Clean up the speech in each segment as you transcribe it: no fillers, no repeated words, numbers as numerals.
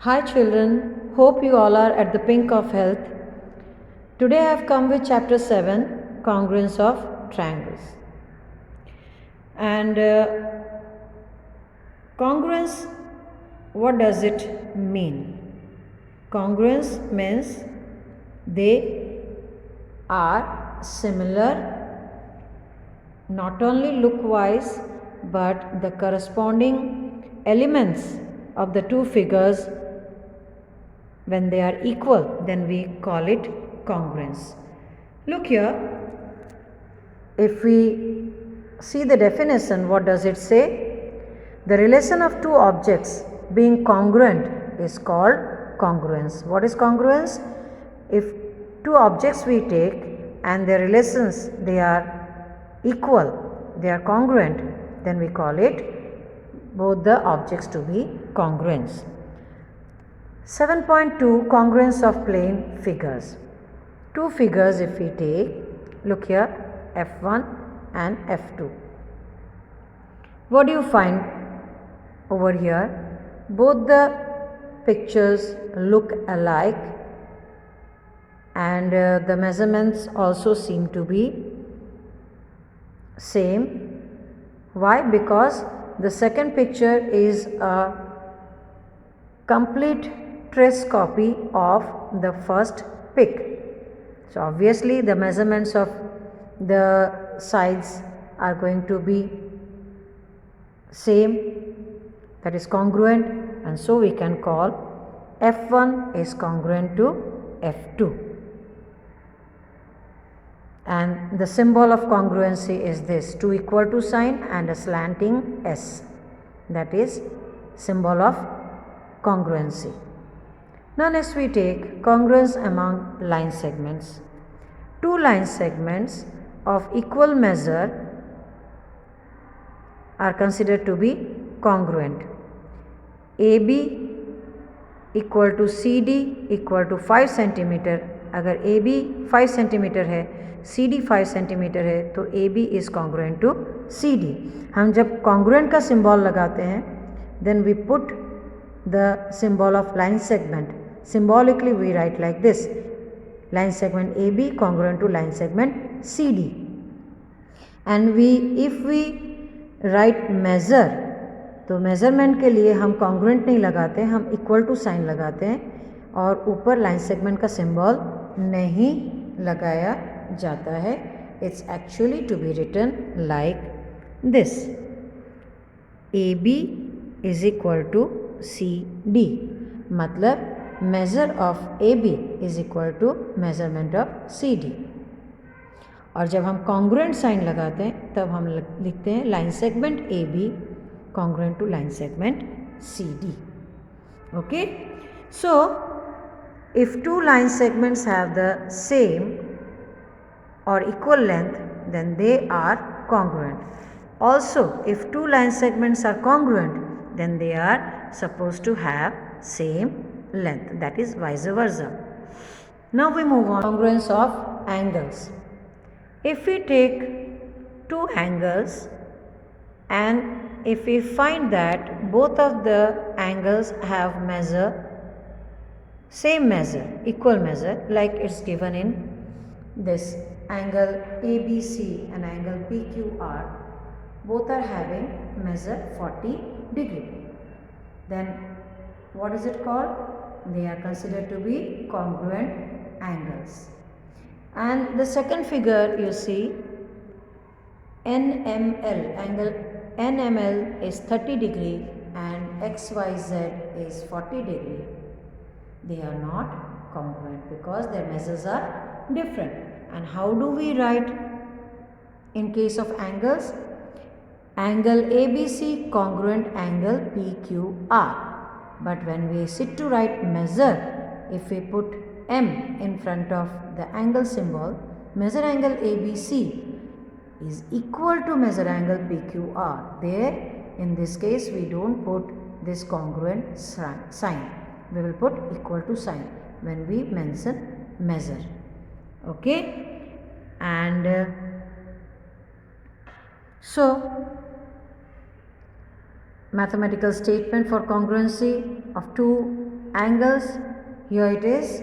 Hi children, hope you all are at the pink of health. Today I have come with chapter 7, congruence of triangles. And congruence, what does it mean? Congruence means they are similar not only look wise but the corresponding elements of the two figures, when they are equal, then we call it congruence. Look here, if we see the definition, what does it say? The relation of two objects being congruent is called congruence. What is congruence? If two objects we take and their relations, they are equal, they are congruent, then we call it both the objects to be congruence. 7.2, congruence of plane figures. Two figures if we take, look here, F1 and F2. What do you find over here? Both the pictures look alike and the measurements also seem to be same. Why? Because the second picture is a complete trace copy of the first pic. So obviously the measurements of the sides are going to be same, that is congruent, and so we can call F1 is congruent to F2. And the symbol of congruency is this, two equal to sign and a slanting S, that is symbol of congruency. Now next we take congruence among line segments. Two line segments of equal measure are considered to be congruent. AB equal to CD equal to 5 centimetre. अगर AB 5 centimetre है, CD 5 centimetre है, तो AB is congruent to CD. हम जब congruent का symbol लगाते हैं, then we put the symbol of line segment. Symbolically we write like this, line segment AB congruent to line segment CD. And if we write measure, तो measurement के लिए हम congruent नहीं लगाते, हम equal to sign लगाते हैं और ऊपर line segment का symbol नहीं लगाया जाता है. It's actually to be written like this, AB is equal to CD. मतलब measure of AB is equal to measurement of CD. और जब हम congruent sign लगाते हैं तब हम लिखते हैं line segment AB congruent to line segment CD. Okay, so if two line segments have the same or equal length, then they are congruent. Also, if two line segments are congruent, then they are supposed to have same length, that is vice versa. Now we move on, congruence of angles. If we take two angles and if we find that both of the angles have same measure, equal measure, like it's given in this angle ABC and angle PQR, both are having measure 40 degree, then what is it called? They are considered to be congruent angles. And the second figure you see, NML, angle NML is 30 degree and XYZ is 40 degree. They are not congruent because their measures are different. And how do we write in case of angles? Angle ABC congruent angle PQR. But when we sit to write measure, if we put M in front of the angle symbol, measure angle ABC is equal to measure angle PQR. There, in this case, we don't put this congruent sign. We will put equal to sign when we mention measure. Okay, and so mathematical statement for congruency of two angles, here it is,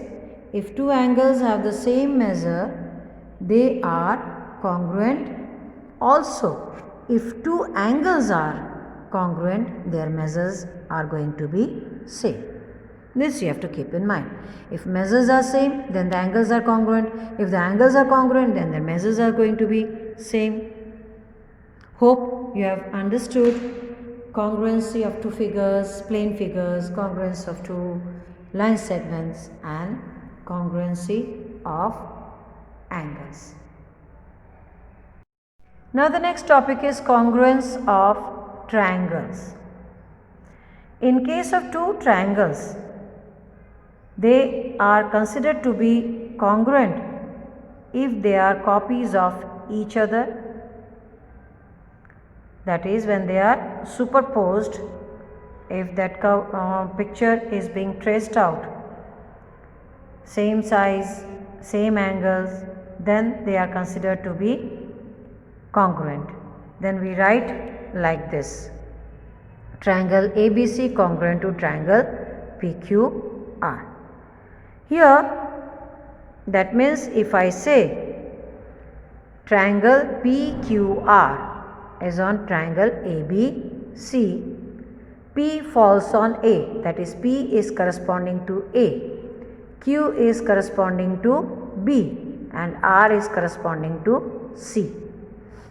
if two angles have the same measure, they are congruent. Also, if two angles are congruent, their measures are going to be same. This you have to keep in mind. If measures are same, then the angles are congruent. If the angles are congruent, then the measures are going to be same. Hope you have understood congruency of two figures, plane figures, congruence of two line segments, and congruency of angles. Now the next topic is congruence of triangles. In case of two triangles, they are considered to be congruent if they are copies of each other. That is, when they are superposed, if that picture is being traced out, same size, same angles, then they are considered to be congruent. Then we write like this: triangle ABC congruent to triangle PQR. Here, that means if I say triangle PQR is on triangle ABC, P falls on A, that is P is corresponding to A, Q is corresponding to B, and R is corresponding to C.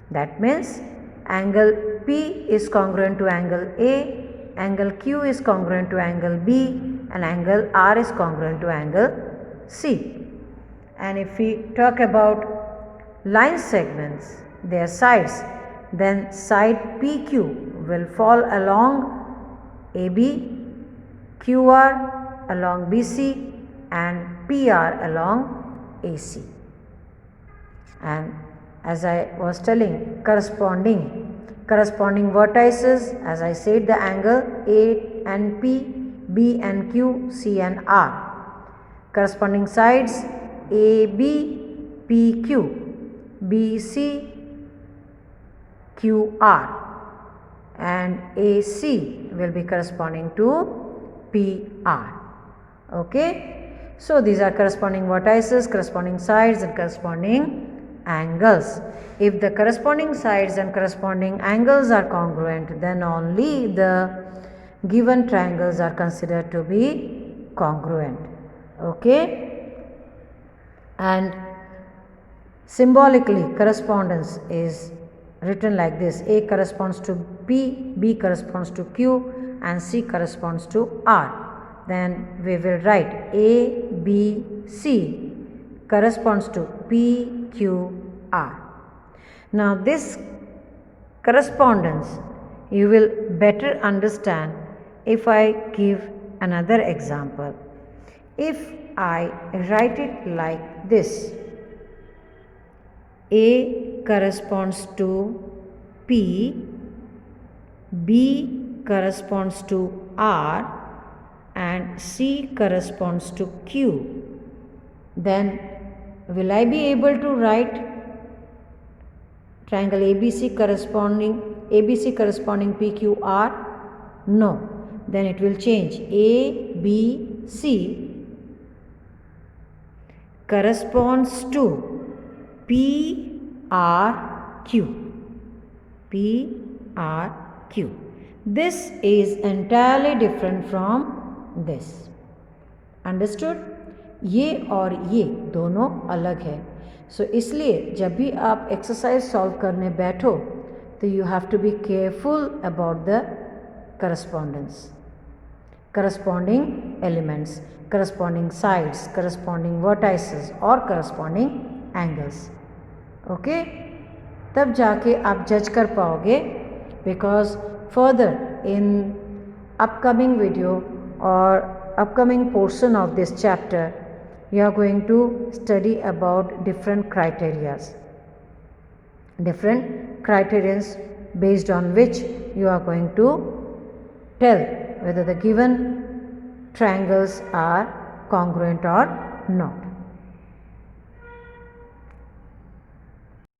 That means angle P is congruent to angle A, angle Q is congruent to angle B, and angle R is congruent to angle C. And if we talk about line segments, their sides, then side PQ will fall along AB, QR along BC, and PR along AC. And as I was telling, corresponding vertices, as I said, the angle A and P, B and Q, C and R. Corresponding sides AB, PQ, BC, QR, and AC will be corresponding to PR. Okay. So these are corresponding vertices, corresponding sides, and corresponding angles. If the corresponding sides and corresponding angles are congruent, then only the given triangles are considered to be congruent. Okay. And symbolically, correspondence is written like this: A corresponds to P, B corresponds to Q, and C corresponds to R. Then we will write A, B, C corresponds to P, Q, R. Now this correspondence you will better understand if I give another example. If I write it like this: A corresponds to P, B corresponds to R, and C corresponds to Q, then will I be able to write triangle ABC corresponding PQR? No. Then it will change. ABC corresponds to PRQ. PRQ. This is entirely different from this. Understood? ये और ये दोनों अलग है. सो इसलिए जब भी आप एक्सरसाइज सॉल्व करने बैठो तो you have to be careful about the correspondence, corresponding elements, corresponding sides, corresponding vertices और corresponding angles. Okay? तब जाके आप जज कर पाओगे, because further in upcoming video or upcoming portion of this chapter you are going to study about different criterias based on which you are going to tell whether the given triangles are congruent or not.